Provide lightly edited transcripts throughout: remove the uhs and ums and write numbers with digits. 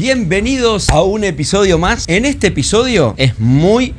Bienvenidos a un episodio más. En este episodio es muy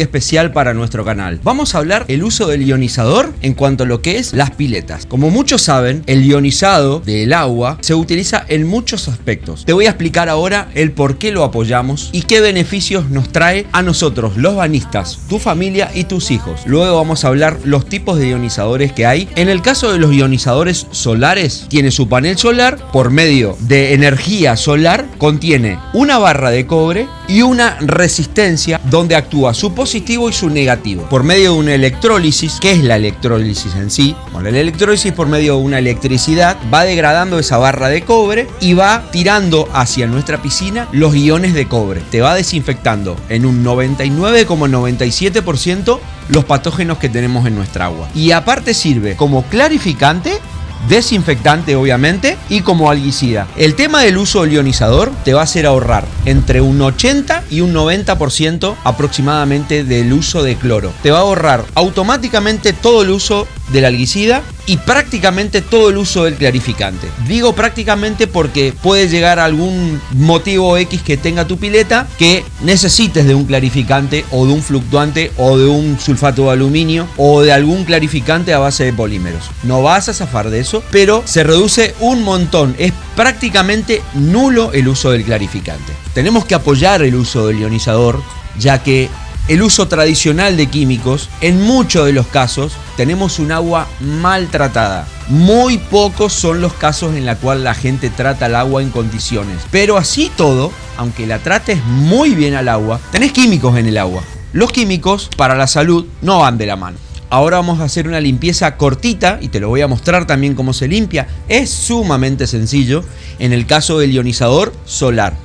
especial para nuestro canal. Vamos a hablar el uso del ionizador en cuanto a lo que es las piletas. Como muchos saben, el ionizado del agua se utiliza en muchos aspectos. Te voy a explicar ahora el por qué lo apoyamos y qué beneficios nos trae a nosotros, los bañistas, tu familia y tus hijos. Luego vamos a hablar los tipos de ionizadores que hay. En el caso de los ionizadores solares, tiene su panel solar por medio de energía solar. Contiene una barra de cobre y una resistencia donde actúa su positivo y su negativo por medio de una electrólisis. ¿Qué es la electrólisis en sí? Bueno, la electrólisis por medio de una electricidad va degradando esa barra de cobre y va tirando hacia nuestra piscina los iones de cobre. Te va desinfectando en un 99,97% los patógenos que tenemos en nuestra agua. Y aparte sirve como clarificante, desinfectante obviamente, y como algicida. El tema del uso del ionizador te va a hacer ahorrar entre un 80 y un 90% aproximadamente del uso de cloro. Te va a ahorrar automáticamente todo el uso del algicida y prácticamente todo el uso del clarificante. Digo prácticamente porque puede llegar a algún motivo X que tenga tu pileta que necesites de un clarificante o de un fluctuante o de un sulfato de aluminio o de algún clarificante a base de polímeros. No vas a zafar de eso, pero se reduce un montón. Es prácticamente nulo el uso del clarificante. Tenemos que apoyar el uso del ionizador, ya que el uso tradicional de químicos, en muchos de los casos, tenemos un agua maltratada. Muy pocos son los casos en los cuales la gente trata el agua en condiciones. Pero así todo, aunque la trates muy bien al agua, tenés químicos en el agua. Los químicos para la salud no van de la mano. Ahora vamos a hacer una limpieza cortita y te lo voy a mostrar también cómo se limpia. Es sumamente sencillo en el caso del ionizador solar.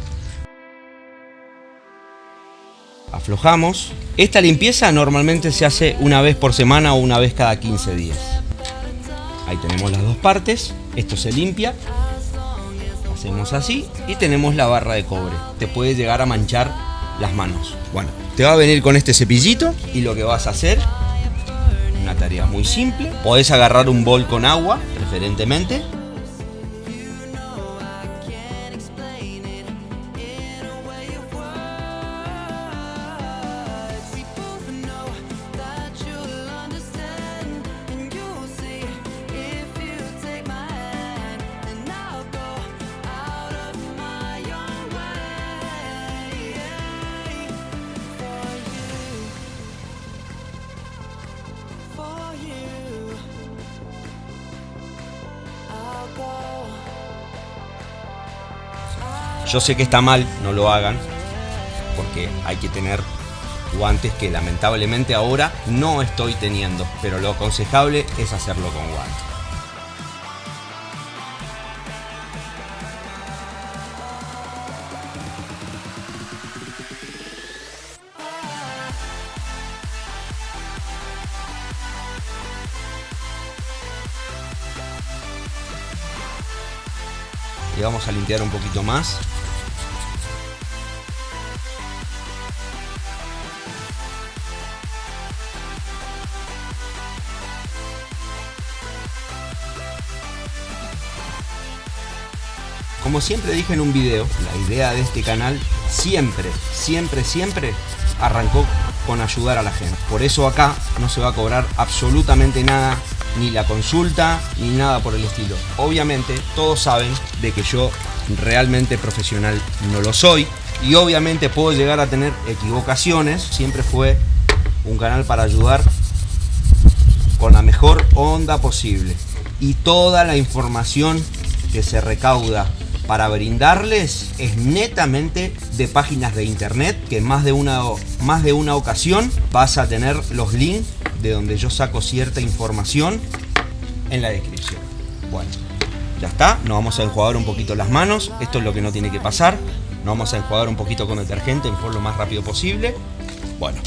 Aflojamos. Esta limpieza normalmente se hace una vez por semana o una vez cada 15 días. Ahí tenemos las dos partes. Esto se limpia. Hacemos así y tenemos la barra de cobre. Te puede llegar a manchar las manos. Bueno, te va a venir con este cepillito y lo que vas a hacer, una tarea muy simple. Podés agarrar un bol con agua, preferentemente. Yo sé que está mal, no lo hagan, porque hay que tener guantes que lamentablemente ahora no estoy teniendo, pero lo aconsejable es hacerlo con guantes. Y vamos a limpiar un poquito más. Como siempre dije en un video, la idea de este canal siempre arrancó con ayudar a la gente. Por eso acá no se va a cobrar absolutamente nada, ni la consulta, ni nada por el estilo. Obviamente todos saben de que yo realmente profesional no lo soy y obviamente puedo llegar a tener equivocaciones. Siempre fue un canal para ayudar con la mejor onda posible. Y toda la información que se recauda para brindarles es netamente de páginas de internet, que en más de una ocasión vas a tener los links de donde yo saco cierta información en la descripción. Bueno, ya está, nos vamos a enjuagar un poquito las manos. Esto es lo que no tiene que pasar. Nos vamos a enjuagar un poquito con detergente por lo más rápido posible. Bueno,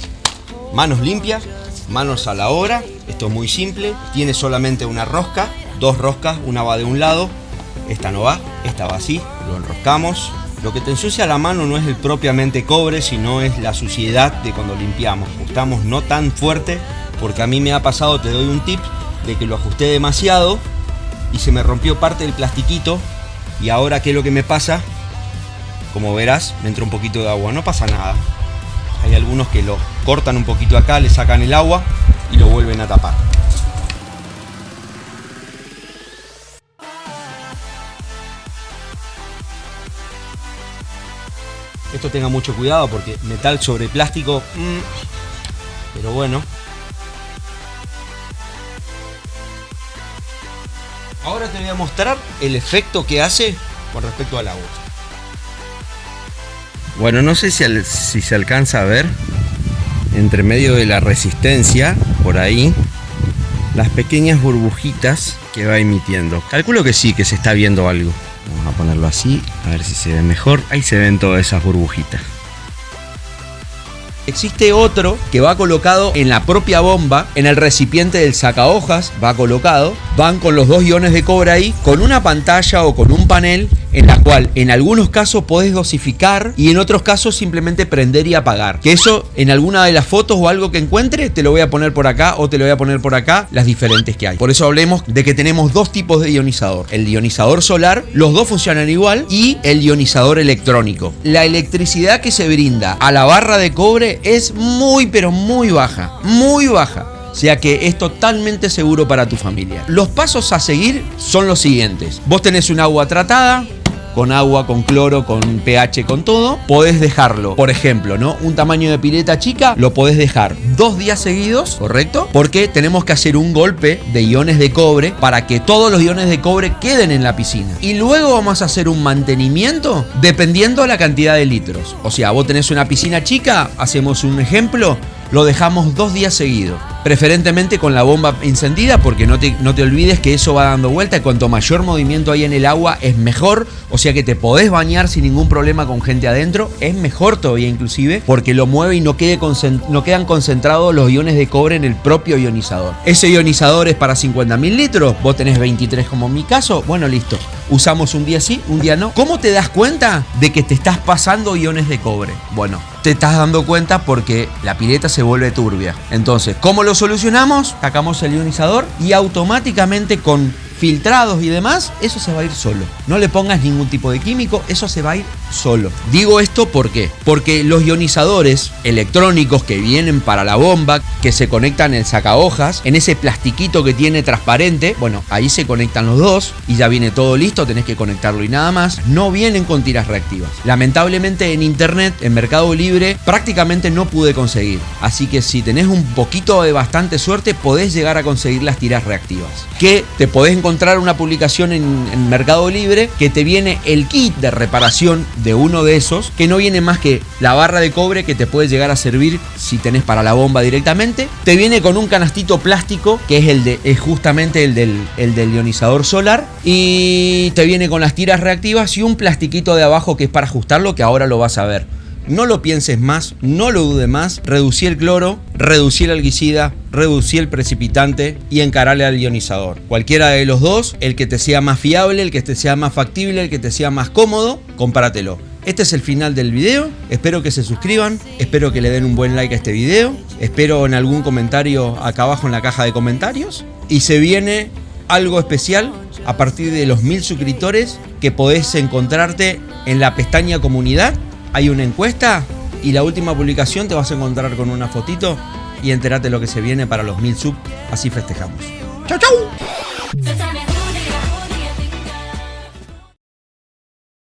manos limpias, manos a la obra. Esto es muy simple, tiene solamente una rosca, dos roscas, una va de un lado. Esta no va, esta va así, lo enroscamos. Lo que te ensucia la mano no es el propiamente cobre, sino es la suciedad de cuando limpiamos. Ajustamos no tan fuerte, porque a mí me ha pasado, te doy un tip, de que lo ajusté demasiado y se me rompió parte del plastiquito. Y ahora, ¿qué es lo que me pasa? como verás, me entra un poquito de agua, no pasa nada. Hay algunos que lo cortan un poquito acá, le sacan el agua y lo vuelven a tapar. Esto tenga mucho cuidado porque metal sobre plástico, pero bueno. Ahora te voy a mostrar el efecto que hace con respecto al agua. Bueno, no sé si se alcanza a ver entre medio de la resistencia, por ahí, las pequeñas burbujitas que va emitiendo. Calculo que sí, que se está viendo algo. Vamos a ponerlo así, a ver si se ve mejor. Ahí se ven todas esas burbujitas. Existe otro que va colocado en la propia bomba, en el recipiente del sacahojas, va colocado. Van con los 2 iones de cobre ahí, con una pantalla o con un panel en la cual en algunos casos podés dosificar y en otros casos simplemente prender y apagar. Que eso en alguna de las fotos o algo que encuentre te lo voy a poner por acá o te lo voy a poner por acá, las diferentes que hay. Por eso hablemos de que tenemos 2 tipos de ionizador. El ionizador solar, los dos funcionan igual, y el ionizador electrónico. La electricidad que se brinda a la barra de cobre es muy pero muy baja, muy baja. O sea que es totalmente seguro para tu familia. Los pasos a seguir son los siguientes. Vos tenés un agua tratada, con agua, con cloro, con pH, con todo. Podés dejarlo, por ejemplo, ¿no? Un tamaño de pileta chica, lo podés dejar 2 días seguidos, ¿correcto? Porque tenemos que hacer un golpe de iones de cobre para que todos los iones de cobre queden en la piscina. Y luego vamos a hacer un mantenimiento dependiendo la cantidad de litros. O sea, vos tenés una piscina chica, hacemos un ejemplo, lo dejamos 2 días seguidos. Preferentemente con la bomba encendida, porque no te olvides que eso va dando vuelta y cuanto mayor movimiento hay en el agua es mejor. O sea que te podés bañar sin ningún problema con gente adentro. Es mejor todavía inclusive porque lo mueve y no quedan concentrados los iones de cobre en el propio ionizador. Ese ionizador es para 50.000 litros. Vos tenés 23 como en mi caso. Bueno, listo. Usamos un día sí, un día no. ¿Cómo te das cuenta de que te estás pasando iones de cobre? Bueno, te estás dando cuenta porque la pileta se vuelve turbia. Entonces, ¿cómo lo solucionamos? Sacamos el ionizador y automáticamente con filtrados y demás, eso se va a ir solo. No le pongas ningún tipo de químico, eso se va a ir solo. Digo esto ¿por qué? Porque los ionizadores electrónicos que vienen para la bomba, que se conectan en el sacahojas, en ese plastiquito que tiene transparente, bueno, ahí se conectan los dos y ya viene todo listo, tenés que conectarlo y nada más. No vienen con tiras reactivas. Lamentablemente en internet, en Mercado Libre, prácticamente no pude conseguir. Así que si tenés un poquito de bastante suerte, podés llegar a conseguir las tiras reactivas. Que te podés encontrar una publicación en Mercado Libre que te viene el kit de reparación de uno de esos, que no viene más que la barra de cobre que te puede llegar a servir si tenés para la bomba directamente. Te viene con un canastito plástico que es justamente el del ionizador solar, y te viene con las tiras reactivas y un plastiquito de abajo que es para ajustarlo, que ahora lo vas a ver. No lo pienses más, no lo dudes más, reducí el cloro, reducí el algicida, reducí el precipitante y encarale al ionizador. Cualquiera de los dos, el que te sea más fiable, el que te sea más factible, el que te sea más cómodo, compáratelo. Este es el final del video, espero que se suscriban, espero que le den un buen like a este video, espero en algún comentario acá abajo en la caja de comentarios, y se viene algo especial a partir de los 1000 suscriptores que podés encontrarte en la pestaña comunidad. Hay una encuesta y la última publicación te vas a encontrar con una fotito y entérate lo que se viene para los 1000 subs, así festejamos. ¡Chau, chau!